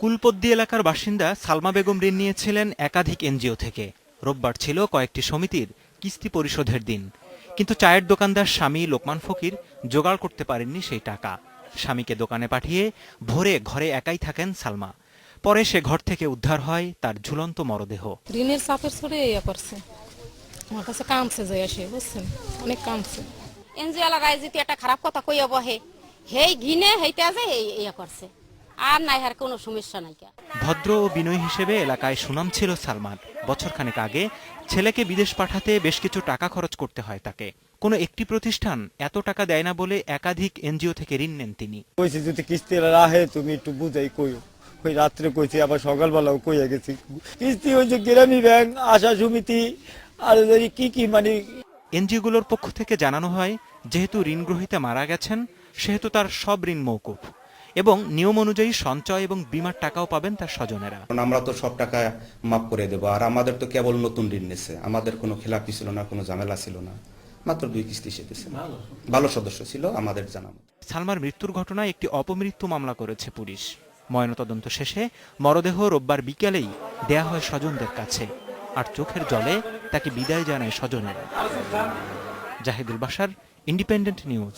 কুলপদ্দি এলাকার বাসিন্দা সালমা বেগম ঋণ নিয়েছিলেন একাধিক এনজিও থেকে। রোববার ছিল কয়েকটি সমিতির কিস্তি পরিশোধের দিন, কিন্তু চায়ের দোকানদার স্বামী লোকমান ফকির জোগাড় করতে পারেননি সেই টাকা। স্বামীকে দোকানে পাঠিয়ে ভোরে ঘরে একাই থাকেন সালমা। পরে সে ঘর থেকে উদ্ধার হয় তার ঝুলন্ত মরদেহ। ঋণের চাপের ছড়ে ইয়ে করছে, আমার কাছে কামছে যায় আসে, বুঝছেন, অনেক কামছে। এনজিও এলাকায় যদি একটা খারাপ কথা কইয়া বহে, হেই ঘিনে হেইতে আছে ইয়ে করছে, আর নাই আর কোনো সমস্যা নাই। ভদ্র ও বিনয়ী হিসেবে এলাকায় সুনাম ছিল সালমার। বছরখানেক আগে ছেলেকে বিদেশ পাঠাতে বেশ কিছু টাকা খরচ করতে হয় তাকে। কোনো একটি প্রতিষ্ঠান এত টাকা দেয় না বলে একাধিক এনজিও থেকে ঋণ নেন তিনি। কইছি যদি কিস্তি রাহে তুমি একটু বুঝাই কইও। ওই রাত্রে কইছি, আবার সকালবেলাও কইয়া গেছি। কিস্তি হয়েছে গ্রামী ব্যাংক, আশা সমিতি আর কি মানে। এনজিওগুলোর পক্ষ থেকে জানানো হয়, যেহেতু ঋণ গ্রহীতা মারা গেছেন সেহেতু তার সব ঋণ মওকুফ এবং নিয়ম অনুযায়ী সঞ্চয় এবং বীমার টাকাও পাবেন তার স্বজনেরা। আমরা তো সব টাকা মাফ করে দেবো, আর আমাদের তো কেবল নতুন ঋণ নিচ্ছে, আমাদের কোনো খেলাপি ছিল না, কোনো ঝামেলা ছিল না, মাত্র 2 কিস্তি সেটেছে। ভালো সদস্য ছিল আমাদের জানানো। সালমার মৃত্যুর ঘটনায় একটি অপমৃত্যু মামলা করেছে পুলিশ। ময়নাতদন্ত শেষে মরদেহ রোববার বিকেলেই দেয়া হয় স্বজনদের কাছে, আর চোখের জলে তাকে বিদায় জানায় স্বজনেরা। Zahidul Bashar, independent news.